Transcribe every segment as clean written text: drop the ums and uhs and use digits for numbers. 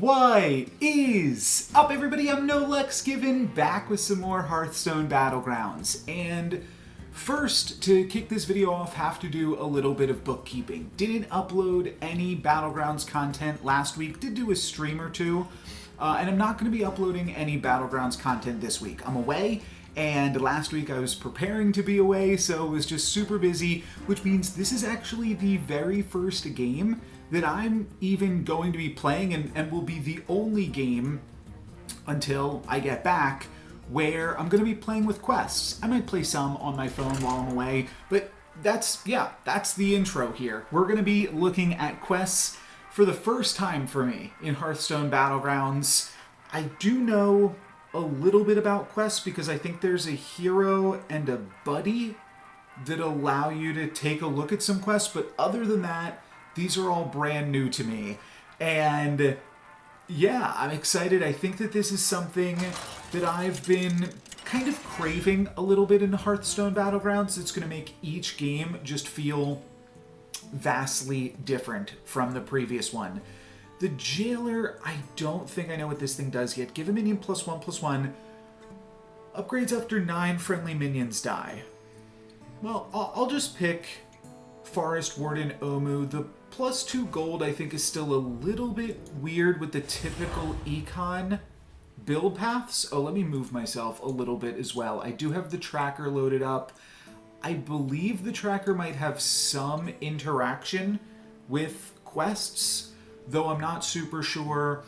What is up, everybody? I'm No Lex Given, back with some more Hearthstone Battlegrounds. And first, to kick this video off, have to do a little bit of bookkeeping. Didn't upload any Battlegrounds content last week. Did do a stream or two. And I'm not going to be uploading any Battlegrounds content this week. I'm away, and last week I was preparing to be away, so it was just super busy, which means this is actually the very first game that I'm even going to be playing, and will be the only game until I get back where I'm going to be playing with quests. I might play some on my phone while I'm away, but that's the intro here. We're going to be looking at quests for the first time for me in Hearthstone Battlegrounds. I do know a little bit about quests because I think there's a hero and a buddy that allow you to take a look at some quests, but other than that, these are all brand new to me. And yeah, I'm excited. I think that this is something that I've been kind of craving a little bit in Hearthstone Battlegrounds. It's going to make each game just feel vastly different from the previous one. The Jailer, I don't think I know what this thing does yet. Give a minion +1/+1. Upgrades after 9 friendly minions die. Well, I'll just pick Forest Warden Omu. The +2 gold I think is still a little bit weird with the typical econ build paths. Oh, let me move myself a little bit as well. I do have the tracker loaded up. I believe the tracker might have some interaction with quests, though I'm not super sure.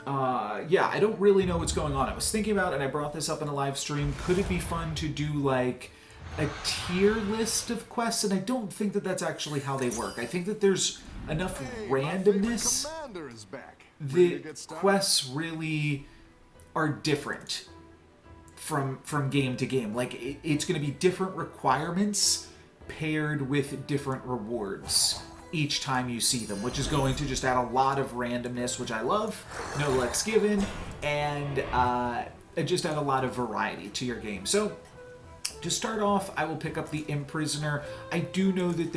Yeah, I don't really know what's going on. I was thinking about, and I brought this up in a live stream, could it be fun to do like a tier list of quests? And I don't think that that's actually how they work. I think that there's enough randomness that quests really are different from game to game. Like, it's going to be different requirements paired with different rewards each time you see them, which is going to just add a lot of randomness, which I love. No Lex Given, and just add a lot of variety to your game. So to start off, I will pick up the Imprisoner. I do know that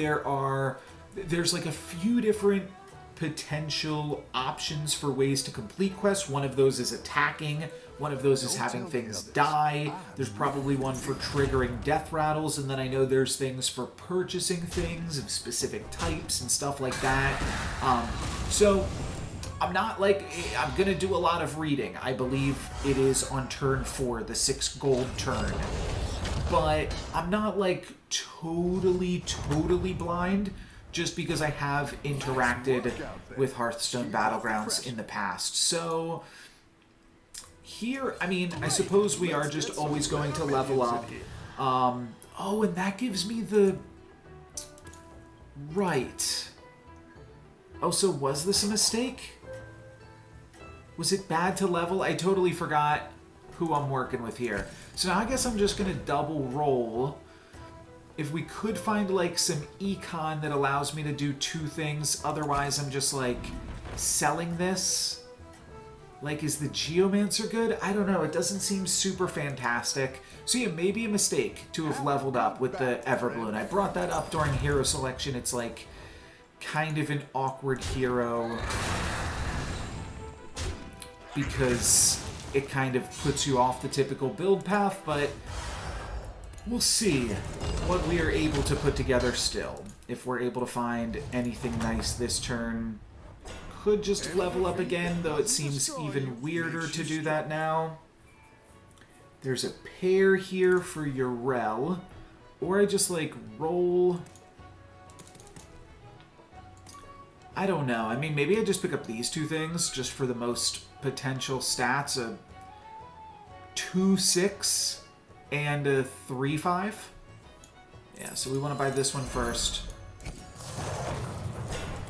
there's like a few different potential options for ways to complete quests. One of those is attacking. One of those is having things die. There's probably one for triggering death rattles, and then I know there's things for purchasing things of specific types and stuff like that. So I'm not like, I'm gonna do a lot of reading. I believe it is on turn 4, the 6 gold turn. But I'm not like totally blind just because I have interacted with Hearthstone Battlegrounds in the past. So here, I mean, I suppose we are just always going to level up. Oh, and that gives me the... Right. Oh, so was this a mistake? Was it bad to level? I totally forgot who I'm working with here. So now I guess I'm just going to double roll. If we could find like some econ that allows me to do 2 things, otherwise I'm just like selling this. Like, is the Geomancer good? I don't know. It doesn't seem super fantastic. So yeah, maybe a mistake to have leveled up with the Everbloom. I brought that up during hero selection. It's like kind of an awkward hero because it kind of puts you off the typical build path, but we'll see what we are able to put together still. If we're able to find anything nice this turn. Could just level up again, though it seems even weirder to do that now. There's a pair here for Urel. Or I just like roll... I don't know. I mean, maybe I just pick up these 2 things just for the most potential stats. A 2/6 and a 3/5. Yeah, so we want to buy this one first.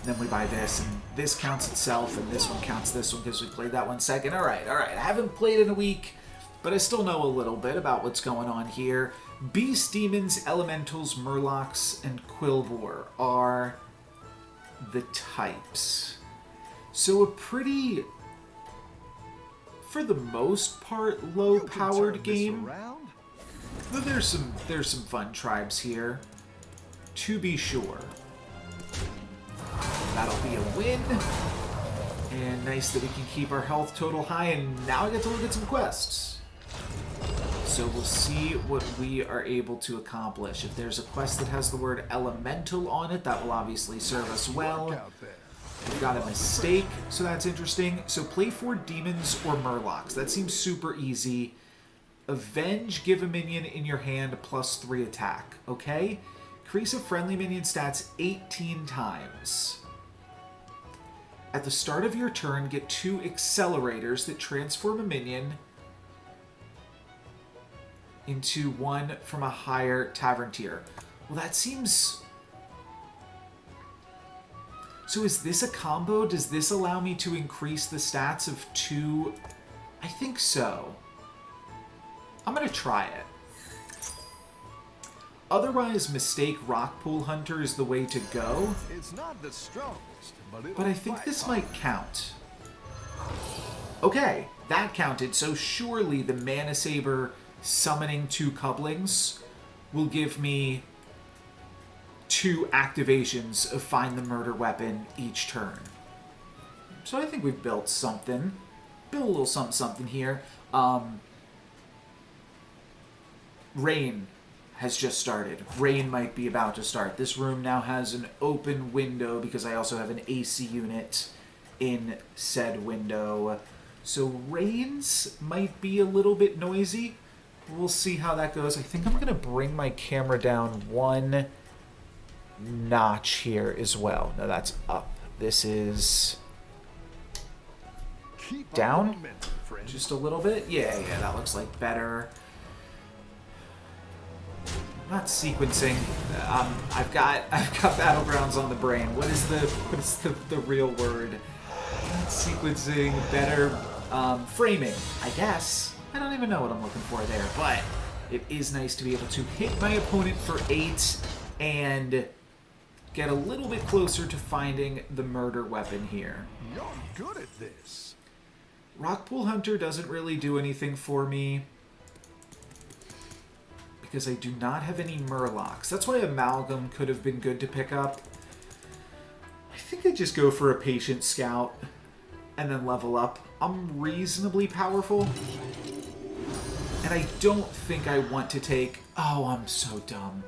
Then we buy this, and this counts itself, and this one counts this one because we played that one second. Alright. I haven't played in a week, but I still know a little bit about what's going on here. Beast Demons, Elementals, Murlocs, and Quillbore are the types. So a pretty, for the most part, low-powered game. Though there's some fun tribes here, to be sure. That'll be a win. And nice that we can keep our health total high, and now I get to look at some quests. So we'll see what we are able to accomplish. If there's a quest that has the word elemental on it, that will obviously serve us well. We've got a mistake, so that's interesting. So play 4 demons or murlocs. That seems super easy. Avenge, give a minion in your hand +3 attack. Okay? Increase a friendly minion stats 18 times. At the start of your turn, get 2 accelerators that transform a minion into one from a higher tavern tier. Well, that seems... So is this a combo? Does this allow me to increase the stats of 2? I think so. I'm going to try it. Otherwise, mistake Rockpool Hunter is the way to go. It's not the strongest, but I think this might count. Okay, that counted. So surely the Mana Saber summoning 2 couplings will give me 2 activations of Find the Murder Weapon each turn. So I think we've built something. Built a little something here. Rain has just started. Rain might be about to start. This room now has an open window because I also have an AC unit in said window. So rains might be a little bit noisy. We'll see how that goes. I think I'm going to bring my camera down 1 notch here as well. No, that's up. This is down just a little bit. Yeah, that looks like better. Not sequencing. I've got Battlegrounds on the brain. What's the real word? Not sequencing, better framing, I guess. I don't even know what I'm looking for there, but it is nice to be able to hit my opponent for 8 and get a little bit closer to finding the murder weapon here. You're good at this. Rockpool Hunter doesn't really do anything for me because I do not have any murlocs. That's why Amalgam could have been good to pick up. I think I just go for a Patient Scout and then level up. I'm reasonably powerful. And I don't think I want to take... Oh, I'm so dumb.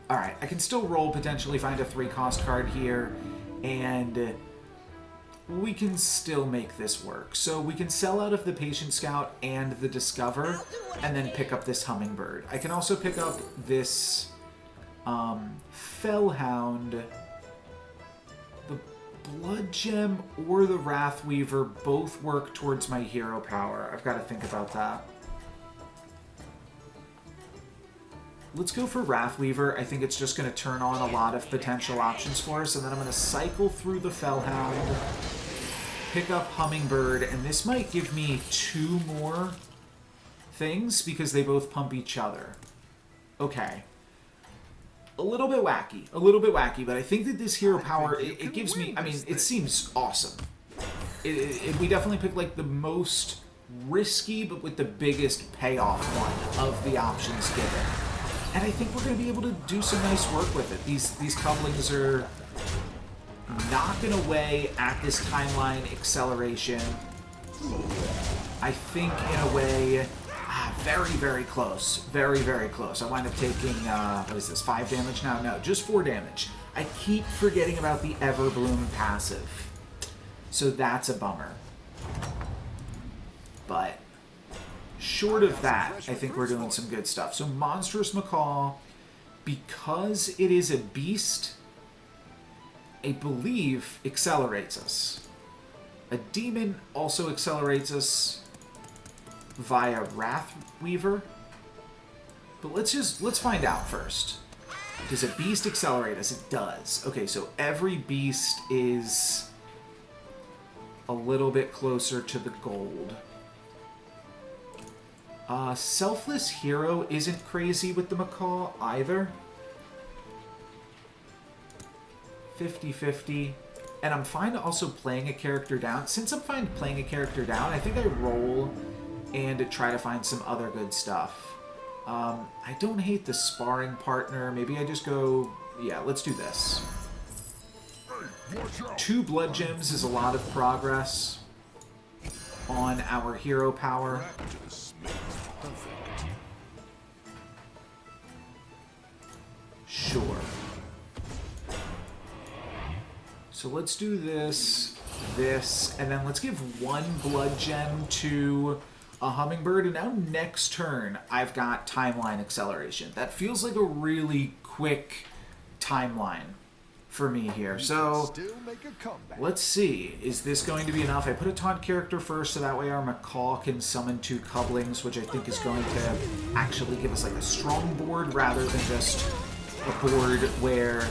Alright, I can still roll, potentially find a 3-cost card here, and we can still make this work. So we can sell out of the Patient Scout and the Discover, and then pick up this Hummingbird. I can also pick up this Fellhound, the Blood Gem, or the Wrathweaver. Both work towards my hero power. I've got to think about that. Let's go for Wrathweaver. I think it's just going to turn on a lot of potential options for us, and then I'm going to cycle through the Fellhound, pick up Hummingbird, and this might give me 2 more things because they both pump each other. Okay. A little bit wacky, but I think that this hero power, it gives me, I mean, it seems awesome. We definitely picked like the most risky, but with the biggest payoff one of the options given. And I think we're going to be able to do some nice work with it. These couplings are knocking away at this timeline acceleration. I think in a way, very, very close. Very, very close. I wind up taking, what is this, 5 damage now? No, just 4 damage. I keep forgetting about the Everbloom passive. So that's a bummer. But short of that, I think we're doing some good stuff. So Monstrous Macaw, because it is a beast, I believe accelerates us. A demon also accelerates us via Wrathweaver. But let's find out first. Does a beast accelerate us? It does. Okay, so every beast is a little bit closer to the gold. Selfless Hero isn't crazy with the Macaw either. 50-50. And I'm fine also playing a character down. Since I'm fine playing a character down, I think I roll and try to find some other good stuff. I don't hate the sparring partner. Maybe I just go... Yeah, let's do this. 2 blood gems is a lot of progress on our hero power. Sure. So let's do this, and then let's give 1 blood gem to a hummingbird, and now next turn I've got timeline acceleration. That feels like a really quick timeline for me here. So let's see, is this going to be enough? I put a taunt character first so that way our macaw can summon 2 cublings, which I think is going to actually give us like a strong board rather than just a board where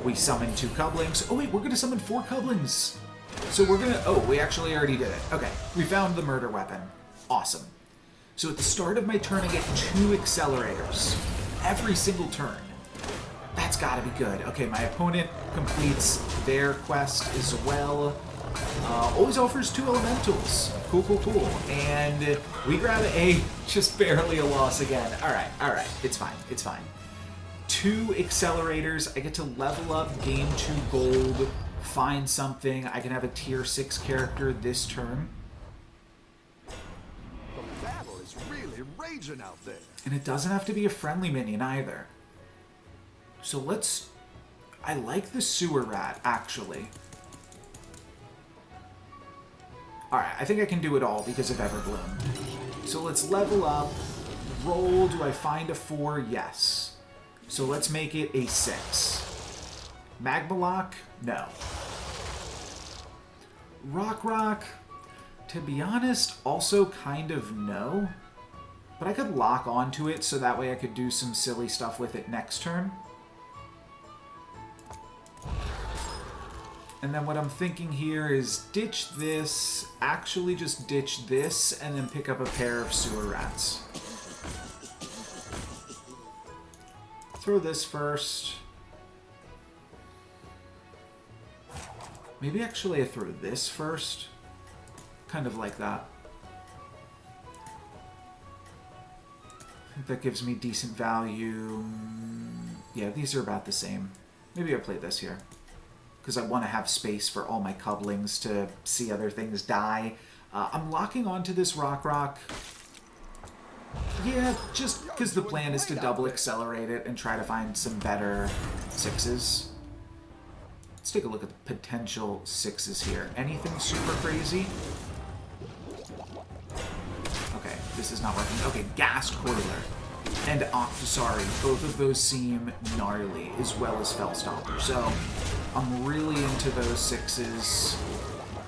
we summon 2 cublings. Oh wait, we're gonna summon 4 cublings. So we're gonna, oh, we actually already did it. Okay, we found the murder weapon. Awesome. So at the start of my turn, I get 2 accelerators every single turn. That's gotta be good. Okay, my opponent completes their quest as well. Always offers 2 elementals. Cool, cool, cool. And we grab just barely a loss again. All right, it's fine, it's fine. 2 accelerators, I get to level up, gain 2 gold, find something. I can have a tier 6 character this turn. The battle is really raging out there. And it doesn't have to be a friendly minion either. So I like the sewer rat, actually. Alright, I think I can do it all because of Everbloom. So let's level up. Roll, do I find a 4? Yes. So let's make it a 6. Magma Lock? No. Rock, to be honest, also kind of no. But I could lock onto it so that way I could do some silly stuff with it next turn. And then what I'm thinking here is ditch this, actually just ditch this, and then pick up a pair of sewer rats. Throw this first. Maybe actually I throw this first. Kind of like that. I think that gives me decent value. Yeah, these are about the same. Maybe I play this here. Because I want to have space for all my cublings to see other things die. I'm locking onto this rock. Yeah, just because the plan is to double accelerate it and try to find some better 6s. Let's take a look at the potential 6s here. Anything super crazy? Okay, this is not working. Okay, Gas Coiler and Octosari, both of those seem gnarly, as well as Fellstomper. So I'm really into those 6s.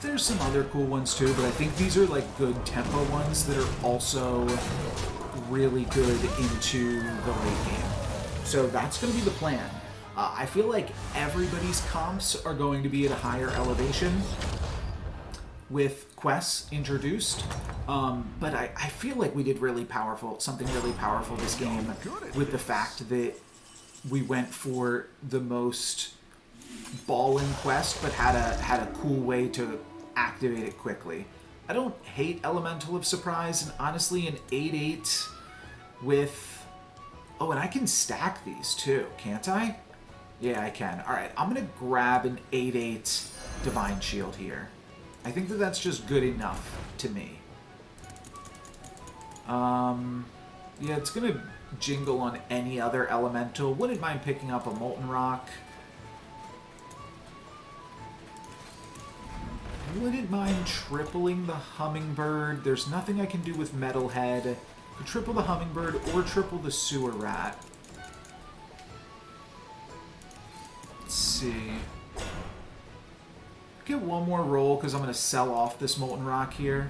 There's some other cool ones too, but I think these are like good tempo ones that are also really good into the late game. So that's going to be the plan. I feel like everybody's comps are going to be at a higher elevation with quests introduced. But I feel like we did something really powerful this game with the fact that we went for the most ballin' quest, but had a cool way to activate it quickly. I don't hate Elemental of Surprise, and honestly an 8/8 with... Oh, and I can stack these too, can't I? Yeah, I can. Alright, I'm gonna grab an 8/8 Divine Shield here. I think that that's just good enough to me. Yeah, it's gonna jingle on any other Elemental. Wouldn't mind picking up a Molten Rock. Wouldn't mind tripling the Hummingbird. There's nothing I can do with Metalhead. Could triple the Hummingbird or triple the Sewer Rat. Let's see. Get one more roll because I'm going to sell off this Molten Rock here.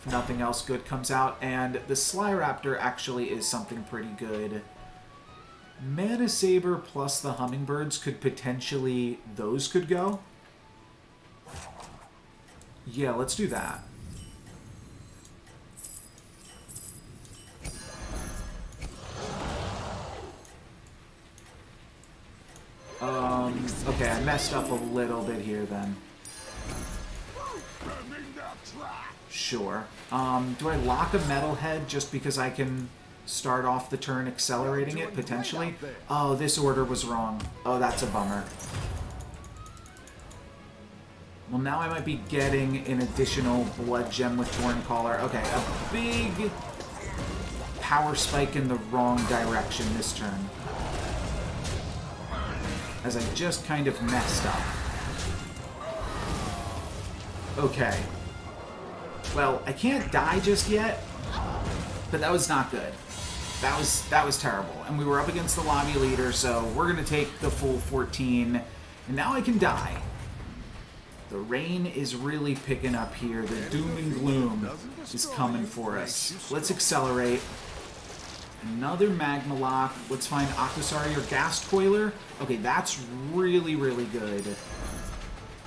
If nothing else good comes out. And the Sly Raptor actually is something pretty good. Mana Saber plus the Hummingbirds could potentially... Those could go. Yeah, let's do that. Okay, I messed up a little bit here then. Sure. Do I lock a Metalhead just because I can start off the turn accelerating it, potentially? Oh, this order was wrong. Oh, that's a bummer. Well, now I might be getting an additional blood gem with Thorncaller. Okay, a big power spike in the wrong direction this turn. As I just kind of messed up. Okay. Well, I can't die just yet, but that was not good. That was terrible. And we were up against the lobby leader, so we're going to take the full 14. And now I can die. The rain is really picking up here. The doom and gloom is coming for us. Let's accelerate. Another Magma Lock. Let's find Octosari or Gas Coiler. Okay, that's really, really good.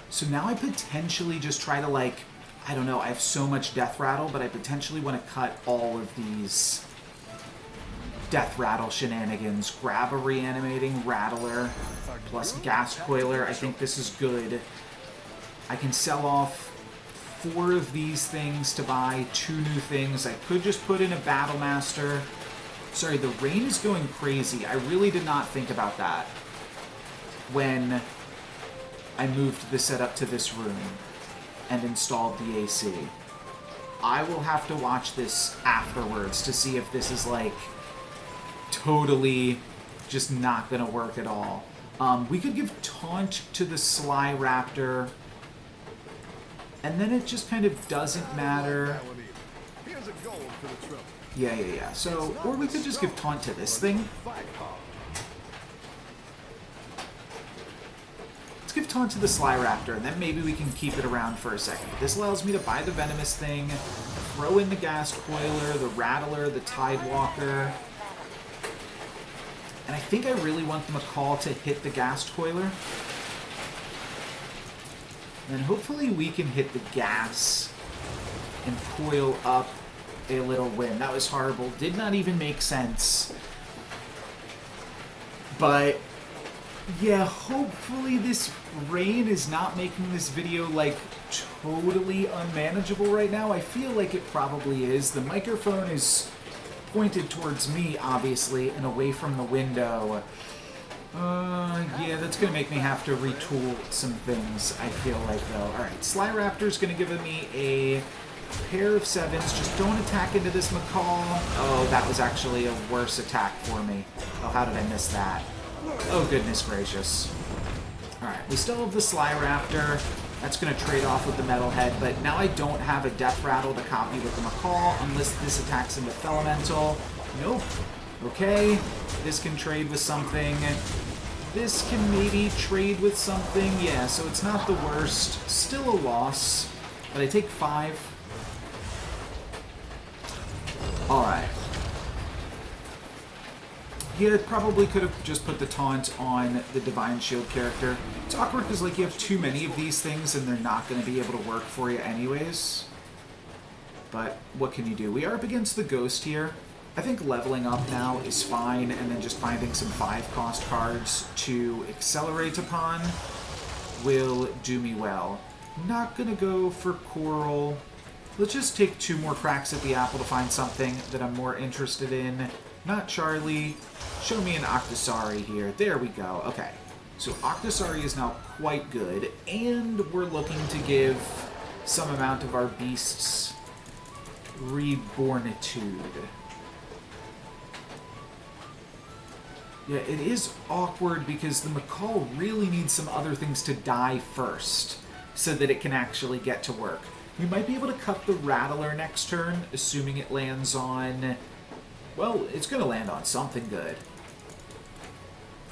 So now I potentially just try to, like, I don't know, I have so much Death Rattle, but I potentially want to cut all of these Death Rattle shenanigans. Grab a Reanimating Rattler plus Gas Coiler. I think this is good. I can sell off 4 of these things to buy 2 new things. I could just put in a Battle Master. Sorry, the rain is going crazy. I really did not think about that when I moved the setup to this room and installed the AC. I will have to watch this afterwards to see if this is, like, totally just not going to work at all. We could give Taunt to the Sly Raptor, and then it just kind of doesn't matter. Yeah. So, or we could just give Taunt to this thing. Let's give Taunt to the Sly Raptor, and then maybe we can keep it around for a second. This allows me to buy the Venomous thing, throw in the Gas Coiler, the Rattler, the Tidewalker. And I think I really want the Macaw to hit the Gas Coiler. And then hopefully we can hit the gas and coil up a little win. That was horrible. Did not even make sense. But yeah, hopefully this rain is not making this video, like, totally unmanageable right now. I feel like it probably is. The microphone is pointed towards me, obviously, and away from the window. Yeah, that's going to make me have to retool some things, I feel like, though. Alright, Sly Raptor's going to give me a pair of 7s. Just don't attack into this Macaw. Oh, that was actually a worse attack for me. Oh, how did I miss that? Oh, goodness gracious. Alright, we still have the Sly Raptor. That's going to trade off with the Metalhead, but now I don't have a Death Rattle to copy with the Macaw unless this attacks into Elemental. Nope. Okay, this can trade with something. This can maybe trade with something. Yeah, so it's not the worst. Still a loss, but I take 5. Alright. Yeah, probably could have just put the taunt on the Divine Shield character. It's awkward because, like, you have too many of these things and they're not going to be able to work for you anyways. But what can you do? We are up against the Ghost here. I think leveling up now is fine, and then just finding some 5-cost cards to accelerate upon will do me well. Not gonna go for Coral. Let's just take 2 more cracks at the apple to find something that I'm more interested in. Not Charlie. Show me an Octosari here. There we go. Okay. So Octosari is now quite good, and we're looking to give some amount of our beasts Rebornitude. Yeah, it is awkward because the Macaw really needs some other things to die first so that it can actually get to work. We might be able to cut the Rattler next turn, assuming it lands on... Well, it's going to land on something good.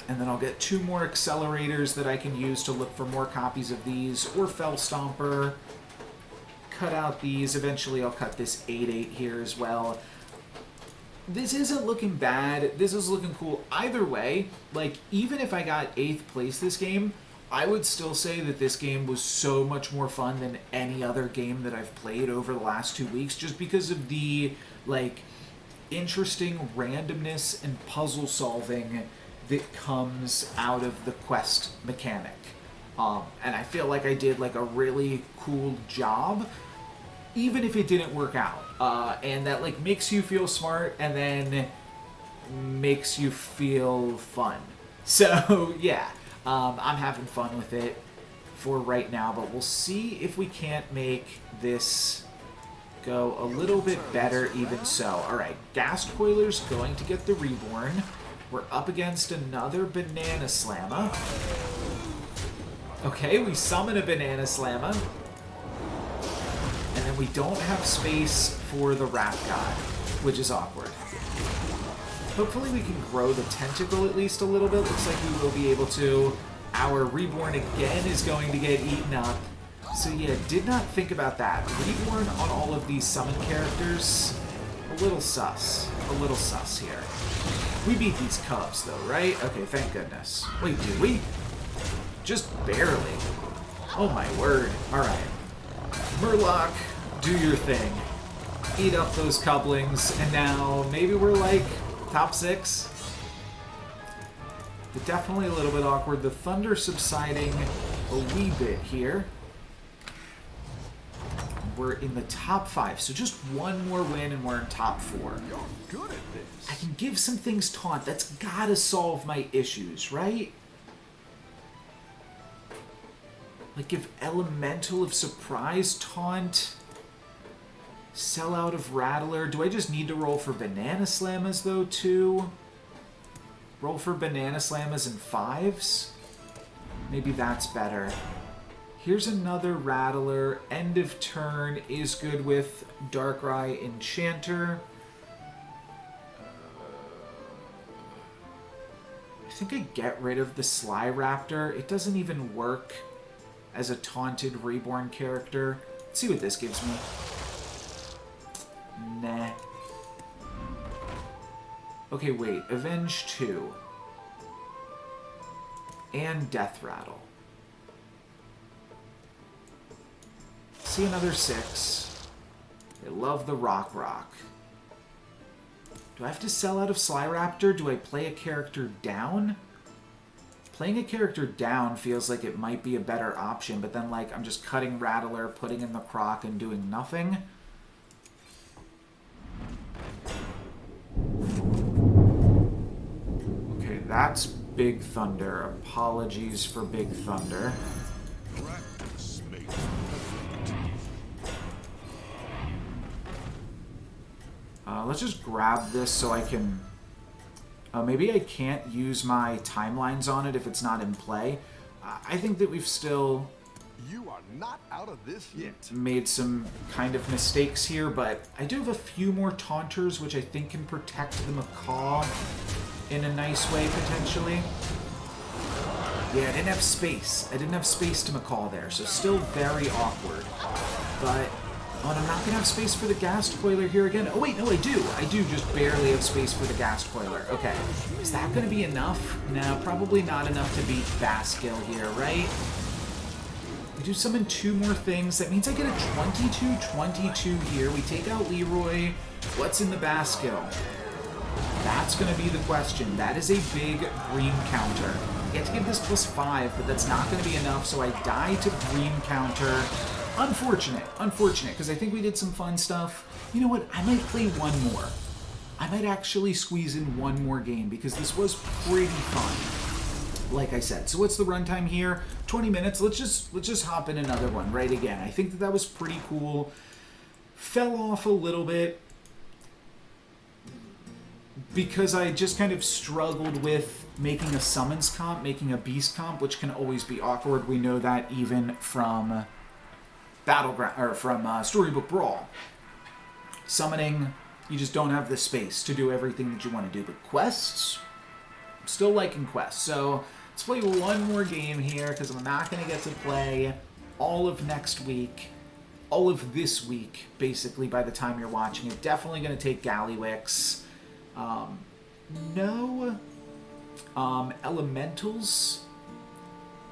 And then I'll get 2 more accelerators that I can use to look for more copies of these, or Fell Stomper. Cut out these. Eventually I'll cut this 8/8 here as well. This isn't looking bad. This is looking cool. Either way, like, even if I got 8th place this game, I would still say that this game was so much more fun than any other game that I've played over the last 2 weeks, just because of the, like, interesting randomness and puzzle solving that comes out of the quest mechanic. And I feel like I did, like, a really cool job, even if it didn't work out. And that, like, makes you feel smart and then makes you feel fun. So, yeah, I'm having fun with it. for right now, but we'll see if we can't make this go a little bit better even so. Alright, Ghast Coiler's going to get the Reborn. We're up against another Banana Slammer. Okay, we summon a Banana Slammer. And then we don't have space for the Rat God, which is awkward. Hopefully we can grow the Tentacle at least a little bit. Looks like we will be able to. Our Reborn again is going to get eaten up. So yeah, did not think about that. Reborn on all of these summon characters, a little sus. A little sus here. We beat these Cubs though, right? Okay, thank goodness. Wait, did we? Just barely. Oh my word. Alright. Murloc, do your thing. Eat up those Cublings, and now maybe we're like top 6. But definitely a little bit awkward. The Thunder subsiding a wee bit here. We're in the top 5, so just one more win and we're in top 4. You're good at this. I can give some things taunt. That's gotta solve my issues, right? Like give Elemental of Surprise taunt. Sell out of Rattler. Do I just need to roll for Banana Slammas though too? Roll for Banana Slammas and 5s? Maybe that's better. Here's another Rattler. End of turn is good with Darkrai Enchanter. I think I get rid of the Sly Raptor. It doesn't even work as a taunted Reborn character. Let's see what this gives me. Nah. Okay, wait. Avenge 2. And Death Rattle. See another 6. I love the Rock. Do I have to sell out of Sly Raptor? Do I play a character down? Playing a character down feels like it might be a better option, but then like I'm just cutting Rattler, putting in the Croc, and doing nothing. Okay, that's Big Thunder. Apologies for Big Thunder. Let's just grab this so I can... maybe I can't use my timelines on it if it's not in play. I think that we've still... You are not out of this yet. Made some kind of mistakes here, but I do have a few more Taunters, which I think can protect the Macaw in a nice way, potentially. Yeah, I didn't have space. I didn't have space to Macaw there, so still very awkward. But... oh, and I'm not going to have space for the Ghast Coiler here again. Oh, wait, no, I do. I do just barely have space for the Ghast Coiler. Okay. Is that going to be enough? No, probably not enough to beat Baskill here, right? We do summon 2 more things. That means I get a 22-22 here. We take out Leroy. What's in the Baskill? That's going to be the question. That is a big green counter. I get to give this +5, but that's not going to be enough, so I die to green counter. Unfortunate, because I think we did some fun stuff. You know what? I might play one more. I might actually squeeze in one more game because this was pretty fun. Like I said. So what's the runtime here? 20 minutes. Let's just hop in another one right again. I think that was pretty cool. Fell off a little bit because I just kind of struggled with making a summons comp, making a beast comp, which can always be awkward. We know that even from Battleground, or from Storybook Brawl. Summoning, you just don't have the space to do everything that you want to do. But quests, I'm still liking quests. So let's play one more game here, because I'm not going to get to play all of next week, all of this week, basically, by the time you're watching it. Definitely going to take Gallywix. No Elementals.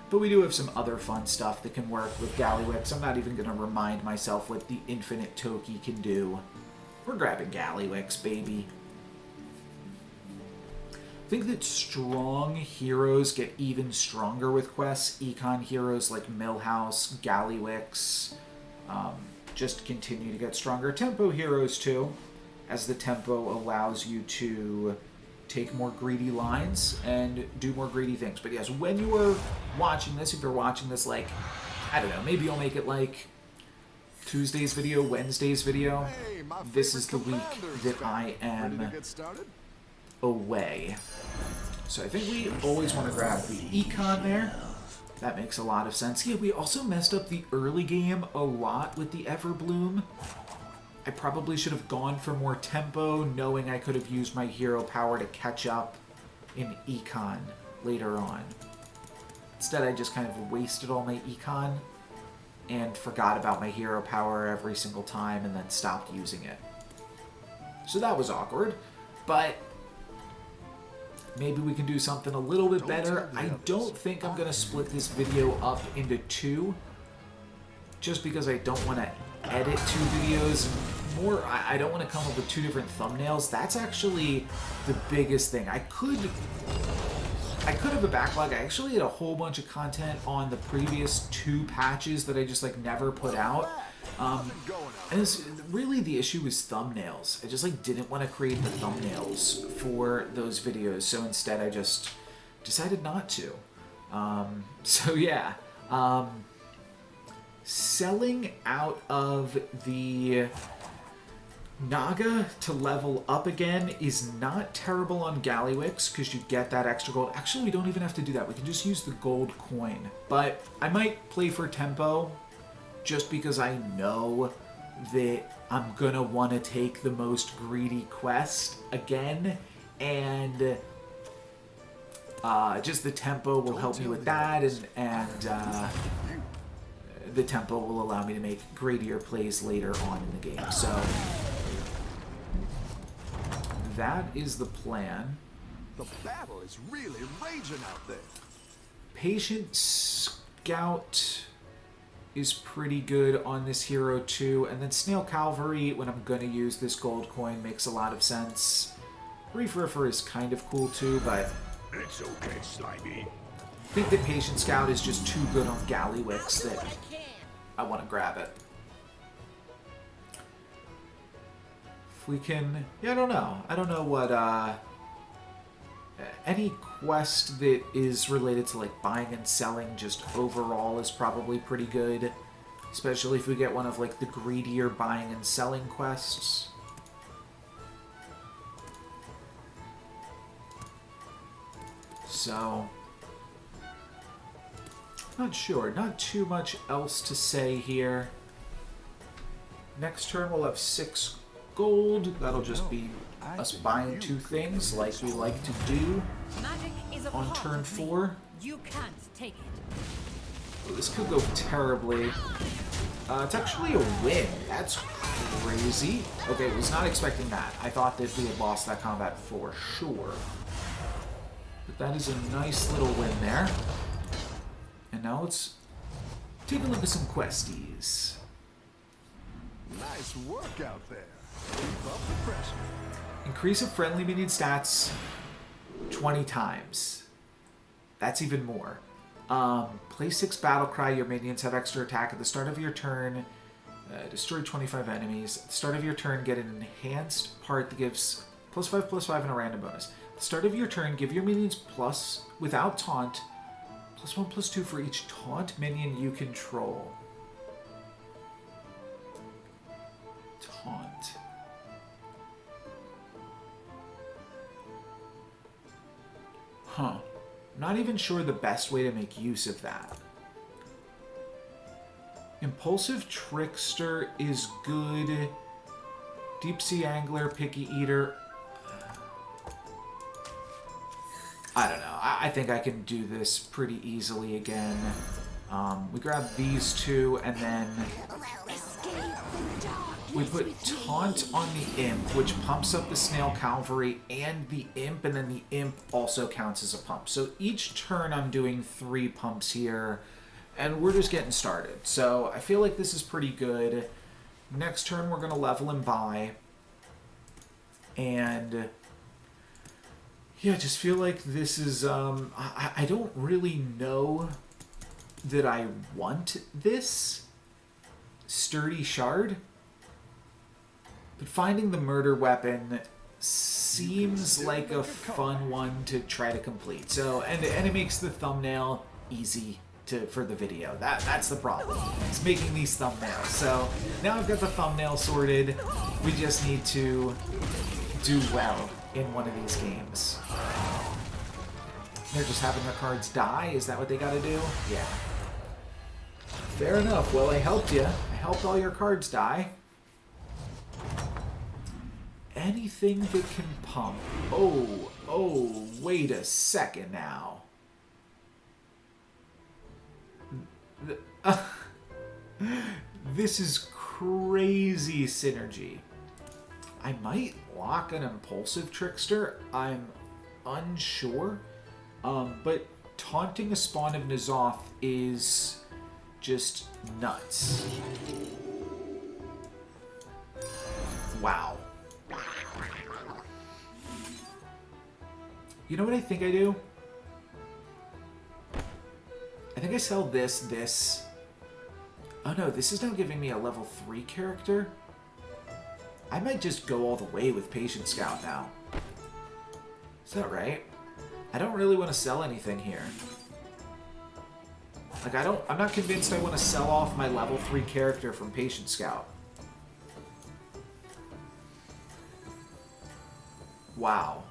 But we do have some other fun stuff that can work with Gallywix. I'm not even going to remind myself what the Infinite Toki can do. We're grabbing Gallywix, baby. I think that strong heroes get even stronger with quests. Econ heroes like Millhouse, Gallywix, just continue to get stronger. Tempo heroes too, as the tempo allows you to take more greedy lines and do more greedy things. But yes, when you are watching this, if you're watching this like, I don't know, maybe I'll make it like Tuesday's video, Wednesday's video. Hey, my This is the favorite week commander's that back. I Ready to am get started? away. So I think we always want to grab the econ there. That makes a lot of sense. Yeah, we also messed up the early game a lot with the Everbloom. I probably should have gone for more tempo, knowing I could have used my hero power to catch up in econ later on. Instead, I just kind of wasted all my econ and forgot about my hero power every single time and then stopped using it. So that was awkward, but maybe we can do something a little bit better. I don't think I'm going to split this video up into two, just because I don't want to edit two videos. More, I don't want to come up with two different thumbnails. That's actually the biggest thing. I could have a backlog. I actually had a whole bunch of content on the previous two patches that I just like never put out. And it's really the issue is thumbnails. I just like didn't want to create the thumbnails for those videos, so instead I just decided not to. So yeah, selling out of the Naga to level up again is not terrible on Gallywix because you get that extra gold. Actually, we don't even have to do that. We can just use the gold coin. But I might play for tempo just because I know that I'm gonna want to take the most greedy quest again, and just the tempo will help me with that, and the tempo will allow me to make greedier plays later on in the game. So that is the plan. The battle is really raging out there. Patient Scout is pretty good on this hero too, and then Snail Cavalry, when I'm going to use this gold coin, makes a lot of sense. Reef Riffer is kind of cool too, but It's okay, Slimy. I think that Patient Scout is just too good on Gallywix that I want to grab it. If we can... Yeah, I don't know. I don't know what... any quest that is related to like buying and selling just overall is probably pretty good. Especially if we get one of like the greedier buying and selling quests. So... not sure. Not too much else to say here. Next turn we'll have 6 gold. That'll just be us buying 2 things like we like to do on turn 4. You can't take it. This could go terribly. It's actually a win. That's crazy. Okay, was not expecting that. I thought that we had lost that combat for sure. But that is a nice little win there. And now let's take a look at some questies. Nice work out there. Keep up the pressure. Increase of friendly minion stats 20 times. That's even more. Play 6 battle cry. Your minions have extra attack at the start of your turn. Destroy 25 enemies. At the start of your turn, get an enhanced part that gives +5/+5 and a random bonus. At the start of your turn, give your minions plus, without taunt, +1/+2 for each taunt minion you control. Taunt. Huh. Not even sure the best way to make use of that. Impulsive Trickster is good. Deep Sea Angler, Picky Eater. I don't know. I think I can do this pretty easily again. We grab these 2 and then we put Taunt on the Imp, which pumps up the Snail Cavalry and the Imp, and then the Imp also counts as a pump. So each turn I'm doing 3 pumps here, and we're just getting started. So I feel like this is pretty good. Next turn we're going to level and buy. And yeah, I just feel like this is... I don't really know that I want this Sturdy Shard. But finding the murder weapon seems like a fun one to try to complete. So, and it makes the thumbnail easy for the video. That's the problem. It's making these thumbnails. So now I've got the thumbnail sorted. We just need to do well in one of these games. They're just having their cards die? Is that what they gotta do? Yeah. Fair enough. Well, I helped you. I helped all your cards die. Anything that can pump. Oh, wait a second now. This is crazy synergy. I might lock an Impulsive Trickster. I'm unsure. But taunting a Spawn of N'Zoth is just nuts. Wow. You know what I think I do? I think I sell this. Oh no, this is now giving me a level 3 character. I might just go all the way with Patient Scout now. Is that right? I don't really want to sell anything here. Like, I'm not convinced I want to sell off my level 3 character from Patient Scout. Wow.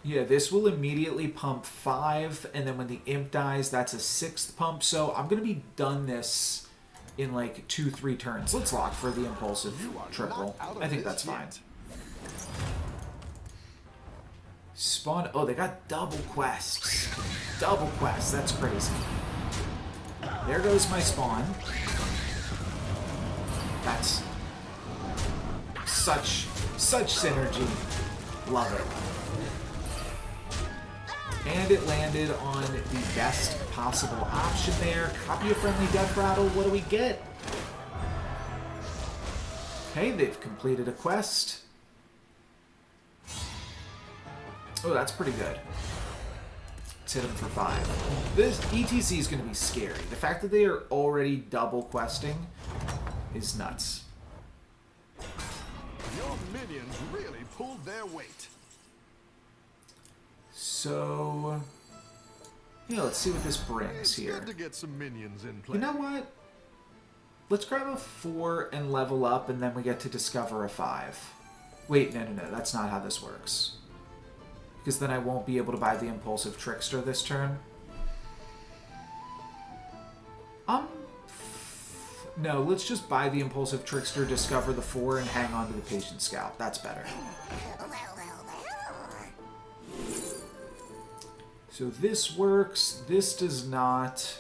Yeah, this will immediately pump 5, and then when the imp dies, that's a 6th pump. So I'm going to be done this in like 2-3 turns. Let's lock for the Impulsive triple. I think that's fine. Spawn. Oh, they got double quests. Double quests. That's crazy. There goes my Spawn. That's such synergy. Love it. And it landed on the best possible option there. Copy a friendly death rattle. What do we get? Okay, they've completed a quest. Oh, that's pretty good. Let's hit them for 5. This ETC is going to be scary. The fact that they are already double questing is nuts. Your minions really pulled their weight. So, yeah, let's see what this brings It's here. good to get some minions in play. You know what? Let's grab a 4 and level up, and then we get to discover a 5. Wait, no, that's not how this works. Because then I won't be able to buy the Impulsive Trickster this turn. No, let's just buy the Impulsive Trickster, discover the 4, and hang on to the Patient Scout. That's better. So this works, this does not.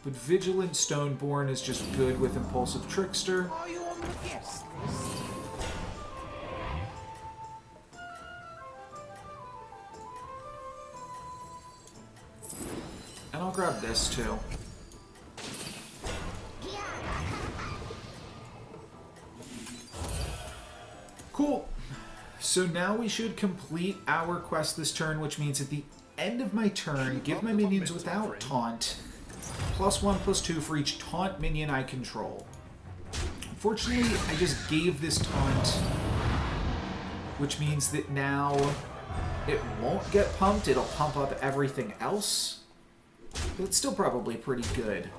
But Vigilant Stoneborn is just good with Impulsive Trickster. Are you on the guest list? And I'll grab this too. Cool. So now we should complete our quest this turn, which means at the end of my turn, give my minions without taunt +1/+2 for each taunt minion I control. Unfortunately, I just gave this taunt, which means that now it won't get pumped. It'll pump up everything else, but it's still probably pretty good.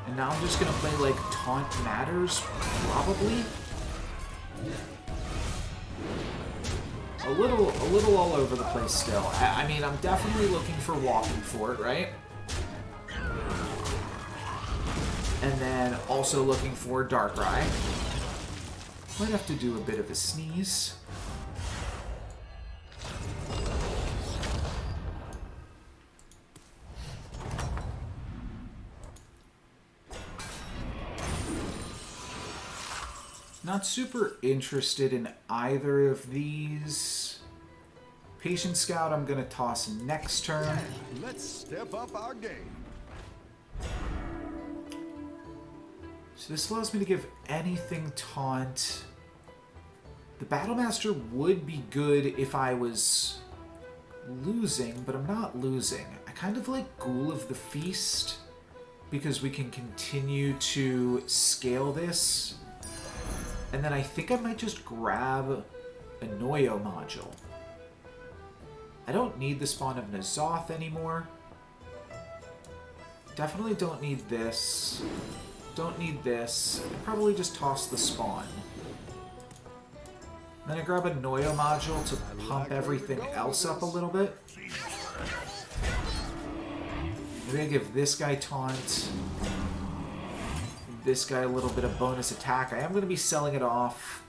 And now I'm just gonna play like Taunt Matters, probably. A little all over the place still. I mean, I'm definitely looking for Walking Fort, right? And then also looking for Darkrai. Might have to do a bit of a sneeze. Not super interested in either of these. Patient Scout I'm going to toss next turn. Let's step up our game. So this allows me to give anything taunt. The Battlemaster would be good if I was losing, but I'm not losing. I kind of like Ghoul of the Feast because we can continue to scale this And then I think I might just grab a Noyo module. I don't need the spawn of N'Zoth anymore. Definitely don't need this. Don't need this. I'd probably just toss the spawn. Then I grab a Noyo module to pump everything else up a little bit. Maybe I give this guy taunt. This guy a little bit of bonus attack. I am going to be selling it off.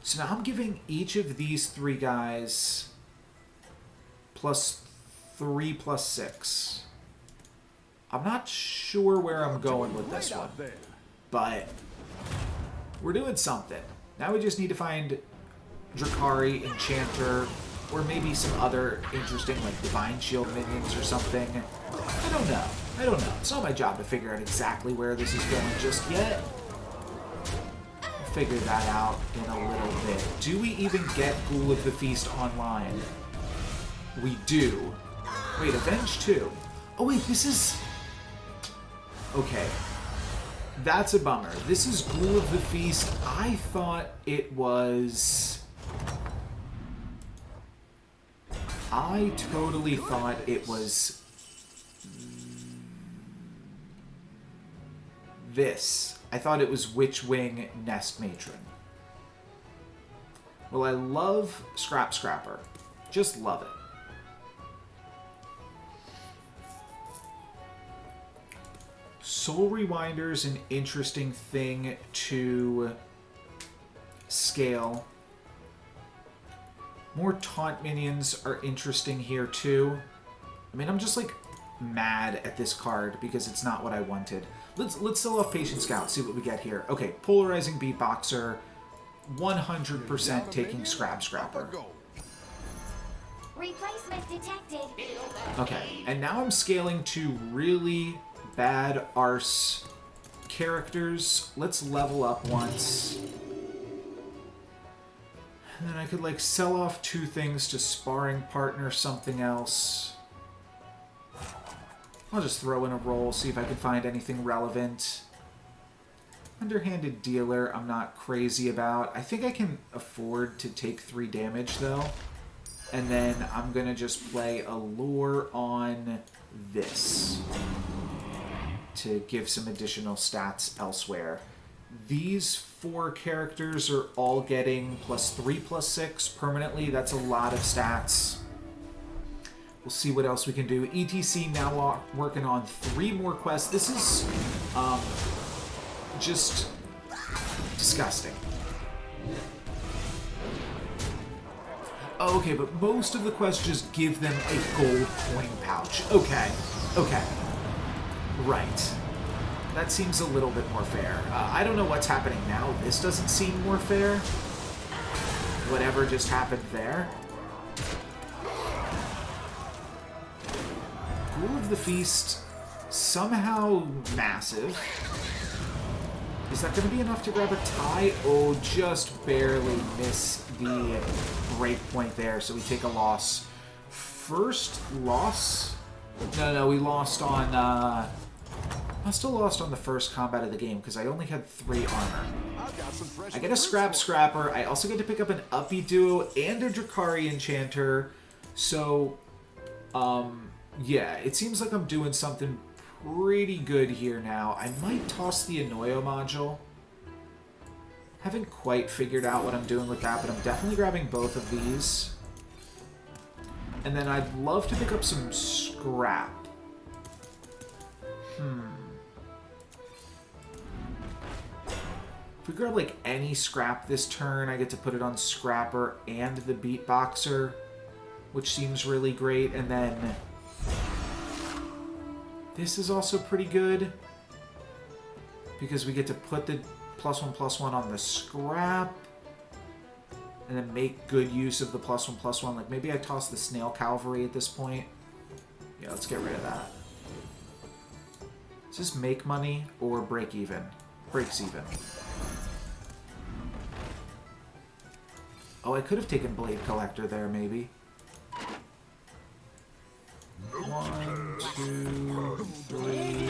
So now I'm giving each of these 3 guys +3 +6. I'm not sure where I'm going with this one, but we're doing something. Now we just need to find Drakari, Enchanter, or maybe some other interesting, like, Divine Shield minions or something. I don't know. I don't know. It's not my job to figure out exactly where this is going just yet. I'll figure that out in a little bit. Do we even get Ghoul of the Feast online? We do. Wait, Avenge 2. Oh wait, this is... Okay. That's a bummer. This is Ghoul of the Feast. I thought it was... I totally thought it was this. I thought it was Witchwing Nest Matron. Well, I love Scrapper. Just love it. Soul Rewinder's an interesting thing to scale. More taunt minions are interesting here too. I mean, I'm just like mad at this card because it's not what I wanted. Let's sell off Patient Scout, see what we get here. Okay, Polarizing Beatboxer, 100% taking Scrapper. Replacement detected. Okay, and now I'm scaling to really bad arse characters. Let's level up once. And then I could, like, sell off 2 things to Sparring Partner something else. I'll just throw in a roll, see if I can find anything relevant. Underhanded Dealer, I'm not crazy about. I think I can afford to take 3 damage, though. And then I'm going to just play Allure on this to give some additional stats elsewhere. These 4 characters are all getting +3 +6 permanently. That's a lot of stats. We'll see what else we can do. ETC now working on 3 more quests. This is just disgusting. Okay, but most of the quests just give them a gold coin pouch. Okay. Right. That seems a little bit more fair. I don't know what's happening now. This doesn't seem more fair. Whatever just happened there. Ghoul of the Feast, somehow massive. Is that going to be enough to grab a tie? Oh, just barely miss the break point there, so we take a loss. First loss? No, we lost on... I still lost on the first combat of the game because I only had 3 armor. I get a Scrapper. I also get to pick up an Uppy Duo and a Drakari Enchanter. So, yeah, it seems like I'm doing something pretty good here now. I might toss the Anoyo module. Haven't quite figured out what I'm doing with that, but I'm definitely grabbing both of these. And then I'd love to pick up some scrap. If we grab like any scrap this turn, I get to put it on Scrapper and the Beatboxer, which seems really great. And then this is also pretty good because we get to put the +1/+1 on the scrap and then make good use of the +1/+1. Like maybe I toss the Snail Cavalry at this point. Yeah, let's get rid of that. Does this make money or break even? Breaks even. Oh, I could have taken Blade Collector there, maybe. 1, 2, 3.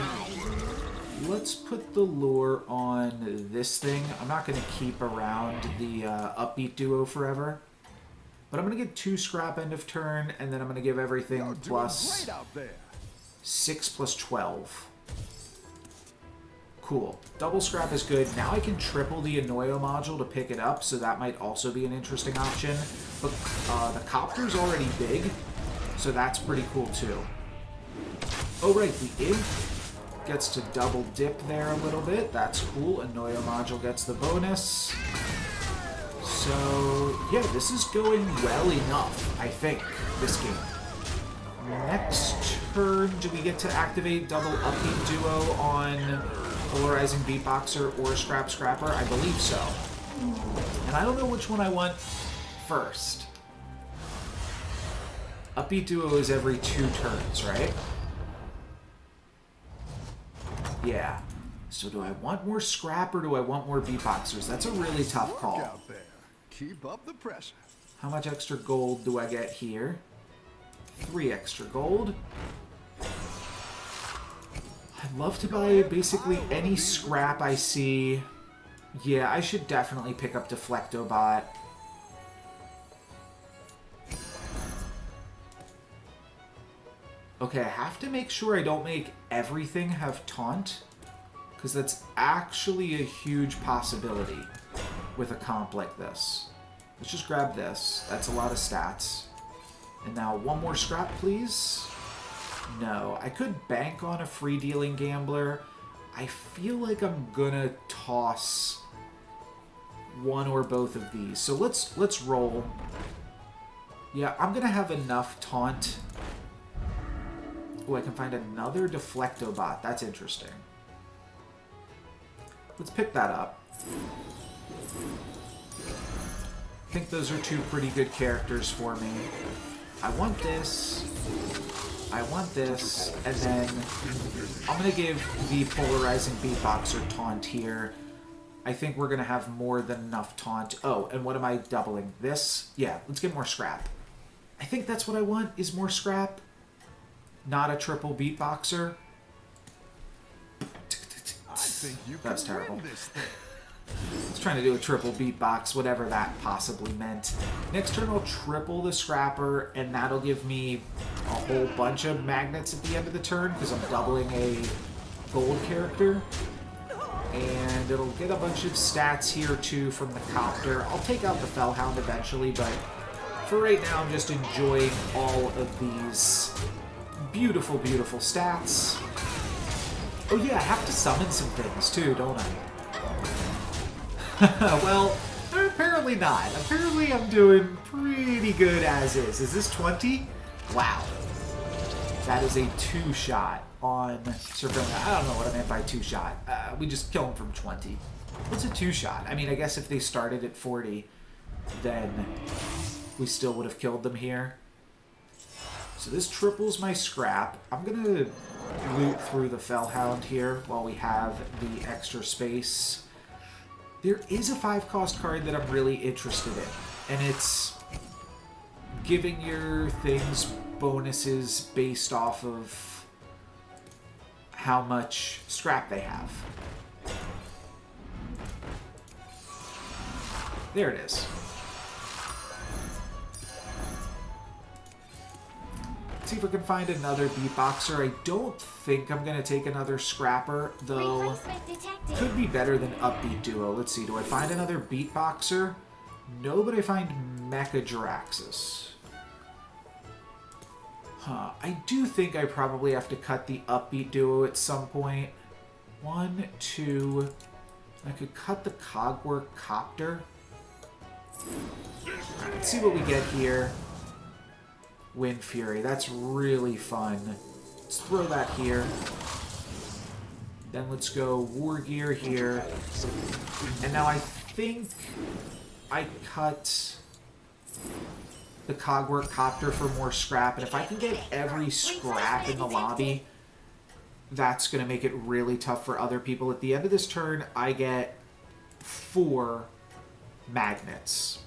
let's put the lure on this thing. I'm not going to keep around the upbeat duo forever. But I'm going to get 2 scrap end of turn, and then I'm going to give everything plus Great out there. 6 plus 12. Cool. Double scrap is good. Now I can triple the Annoyo module to pick it up, so that might also be an interesting option. But the copter's already big, so that's pretty cool too. Oh right, the Imp gets to double dip there a little bit. That's cool. Annoyo module gets the bonus. So, yeah, this is going well enough, I think, this game. Next turn, do we get to activate double upbeat duo on Polarizing Beatboxer or Scrap Scrapper? I believe so. And I don't know which one I want first. Upbeat duo is every 2 turns, right? Yeah. So do I want more scrap or do I want more beatboxers? That's a really tough call. Work out there. Keep up the pressure. How much extra gold do I get here? 3 extra gold. I'd love to buy basically any scrap I see. Yeah, I should definitely pick up Deflectobot. Okay, I have to make sure I don't make everything have taunt, because that's actually a huge possibility with a comp like this. Let's just grab this. That's a lot of stats. And now 1 more scrap, please. No, I could bank on a free dealing gambler. I feel like I'm gonna toss one or both of these. So let's roll. Yeah, I'm gonna have enough taunt. Oh, I can find another Deflectobot. That's interesting. Let's pick that up. I think those are 2 pretty good characters for me. I want this. I want this. And then I'm going to give the Polarizing Beatboxer taunt here. I think we're going to have more than enough taunt. Oh, and what am I doubling? This? Yeah, let's get more scrap. I think that's what I want, is more scrap. Not a triple Beatboxer. I think you That's can terrible. win this thing. I was trying to do a triple beatbox, whatever that possibly meant. Next turn I'll triple the scrapper, and that'll give me a whole bunch of magnets at the end of the turn, because I'm doubling a gold character. And it'll get a bunch of stats here too from the copter. I'll take out the Fellhound eventually, but for right now I'm just enjoying all of these beautiful, beautiful stats. Oh yeah, I have to summon some things too, don't I? Well, apparently not. Apparently I'm doing pretty good as is. Is this 20? Wow. That is a 2-shot on Surveillance. I don't know what I meant by 2-shot. We just kill him from 20. What's a 2-shot? I mean, I guess if they started at 40, then we still would have killed them here. So this triples my scrap. I'm going to loot through the Fellhound here while we have the extra space. There is a 5-cost card that I'm really interested in, and it's giving your things bonuses based off of how much scrap they have. There it is. See if we can find another beatboxer. I don't think I'm going to take another scrapper, though. Could be better than upbeat duo. Let's see. Do I find another beatboxer? No, but I find Mecha Jiraxis. Huh. I do think I probably have to cut the upbeat duo at some point. 1, 2. I could cut the Cogwork Copter. Alright, let's see what we get here. Wind Fury. That's really fun. Let's throw that here. Then let's go War Gear here. And now I think I cut the Cogwork Copter for more scrap. And if I can get every scrap in the lobby, that's going to make it really tough for other people. At the end of this turn, I get 4 magnets.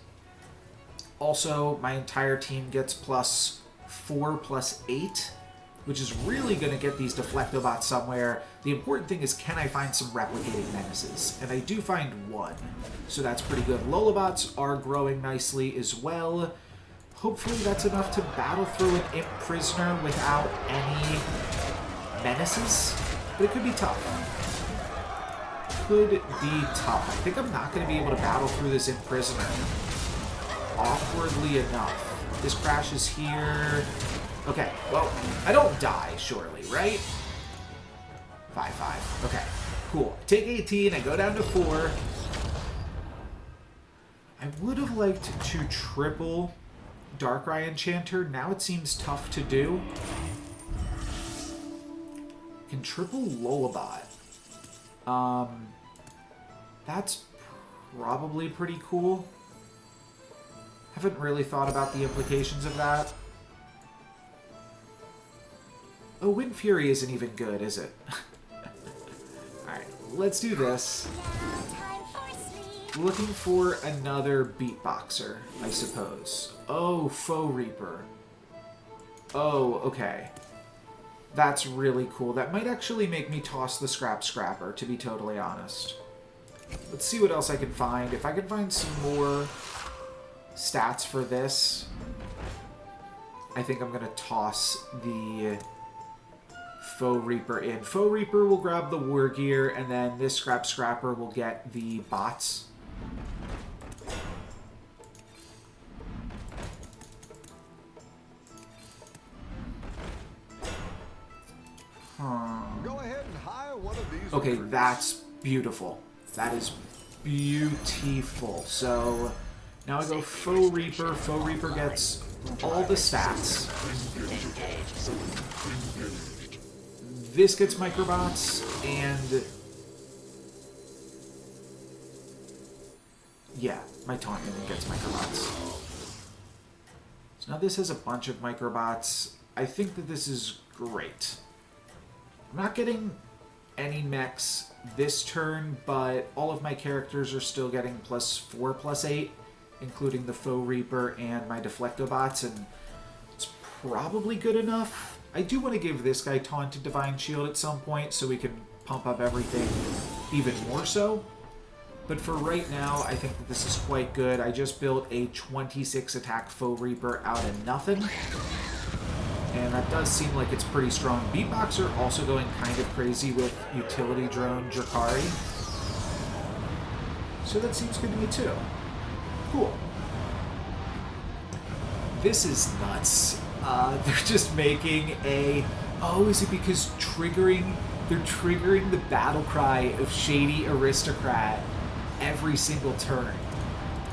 Also, my entire team gets +4 +8. which is really going to get these Deflectobots somewhere. The important thing is, can I find some replicating menaces? And I do find one, so that's pretty good. Lullabots are growing nicely as well. Hopefully that's enough to battle through an Imp Prisoner without any menaces, but it could be tough. Could be tough. I think I'm not going to be able to battle through this Imp Prisoner. Awkwardly enough. This crashes here. Okay, well, I don't die, surely, right? 5-5. Okay, cool. Take 18, I go down to 4. I would have liked to triple Darkrai Enchanter. Now it seems tough to do. Can triple Lullabot. That's probably pretty cool. Haven't really thought about the implications of that. Oh, Wind Fury isn't even good, is it? Alright, let's do this. Looking for another beatboxer, I suppose. Oh, Faux Reaper. Oh, okay. That's really cool. That might actually make me toss the Scrapper, to be totally honest. Let's see what else I can find. If I can find some more stats for this, I think I'm going to toss the Faux Reaper in. Faux Reaper will grab the War Gear, and then this Scrapper will get the bots. Go ahead and hire one of these. Okay, recruits. that's beautiful. That is beautiful. So now I go Faux Reaper. Faux Reaper gets all the stats. This gets Microbots, and yeah, my Taunt Minion gets Microbots. So now this has a bunch of Microbots. I think that this is great. I'm not getting any mechs this turn, but all of my characters are still getting +4, +8, including the Faux Reaper and my Deflectobots, and it's probably good enough. I do want to give this guy Taunted Divine Shield at some point so we can pump up everything even more so. But for right now, I think that this is quite good. I just built a 26 attack Faux Reaper out of nothing. And that does seem like it's pretty strong. Beatboxer also going kind of crazy with Utility Drone Drakari. So that seems good to me too. Cool. This is nuts. They're just making a... Oh, is it because they're triggering the battle cry of Shady Aristocrat every single turn?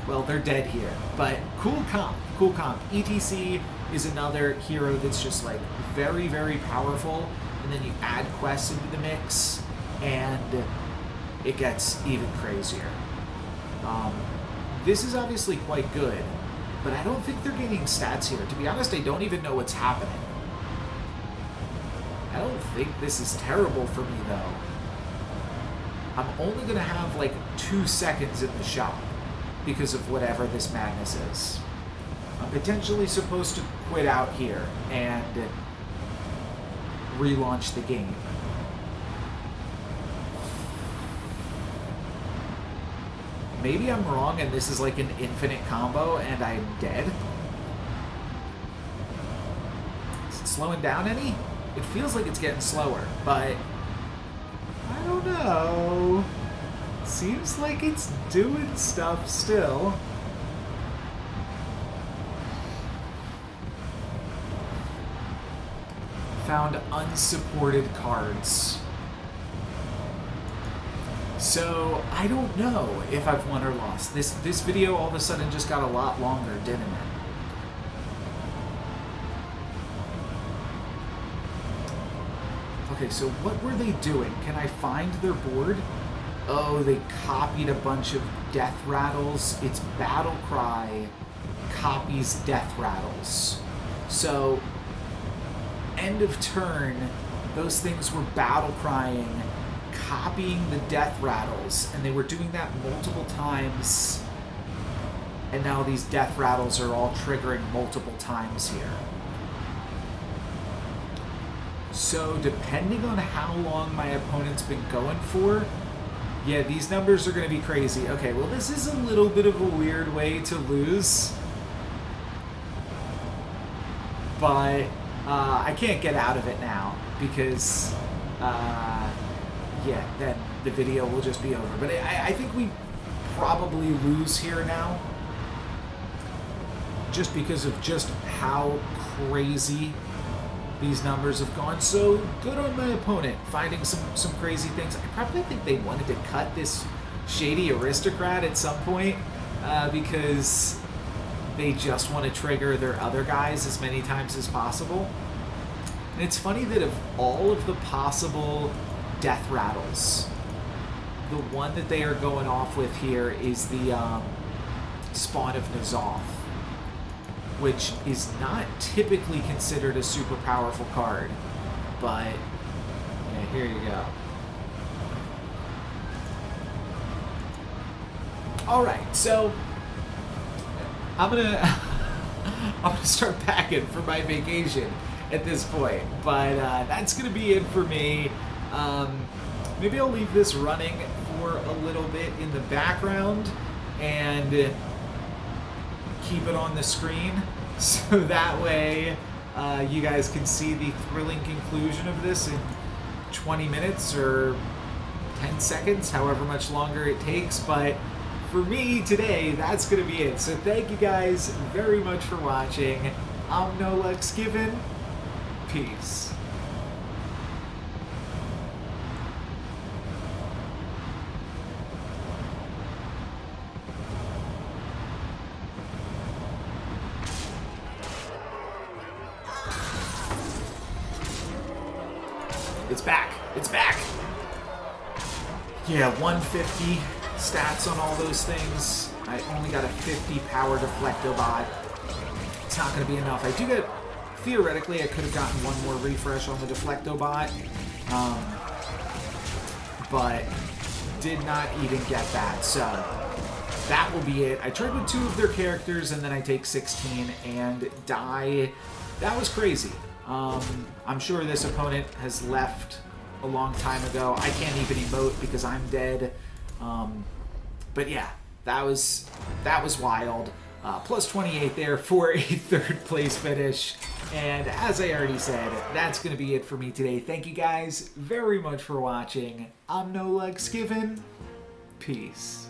Well, they're dead here. But cool comp. Cool comp. ETC is another hero that's just like very, very powerful, and then you add quests into the mix, and it gets even crazier. This is obviously quite good, but I don't think they're getting stats here. To be honest, I don't even know what's happening. I don't think this is terrible for me, though. I'm only going to have like 2 seconds in the shop because of whatever this madness is. I'm potentially supposed to quit out here and relaunch the game. Maybe I'm wrong and this is like an infinite combo and I'm dead? Is it slowing down any? It feels like it's getting slower, but I don't know. Seems like it's doing stuff still. Found unsupported cards. So, I don't know if I've won or lost. This video all of a sudden just got a lot longer, didn't it? Okay, so what were they doing? Can I find their board? Oh, they copied a bunch of Death Rattles. It's Battle Cry copies Death Rattles. So, end of turn, those things were battle crying, copying the Death Rattles, and they were doing that multiple times, and now these Death Rattles are all triggering multiple times here. So depending on how long my opponent's been going for, yeah, these numbers are going to be crazy. Okay, well, this is a little bit of a weird way to lose. But I can't get out of it now because, yeah, then the video will just be over. But I think we probably lose here now just because of just how crazy these numbers have gone. So good on my opponent finding some crazy things. I probably think they wanted to cut this shady aristocrat at some point because they just want to trigger their other guys as many times as possible. And it's funny that of all of the possible death rattles, the one that they are going off with here is the Spawn of N'Zoth, which is not typically considered a super powerful card, but yeah, here you go. All right, so I'm gonna start packing for my vacation at this point, but that's gonna be it for me. Maybe I'll leave this running for a little bit in the background and keep it on the screen so that way you guys can see the thrilling conclusion of this in 20 minutes or 10 seconds, however much longer it takes. But for me today, that's going to be it. So thank you guys very much for watching. I'm No Lex Given. Peace. It's back. It's back. Yeah, 150 stats on all those things. I only got a 50 power Deflectobot. It's not going to be enough. I do get, theoretically, I could have gotten one more refresh on the Deflectobot, but did not even get that. So that will be it. I tried with 2 of their characters, and then I take 16 and die. That was crazy. I'm sure this opponent has left a long time ago. I can't even emote because I'm dead. But yeah, that was wild. Plus 28 there for a 3rd place finish. And as I already said, that's going to be it for me today. Thank you guys very much for watching. I'm No Lex Given. Peace.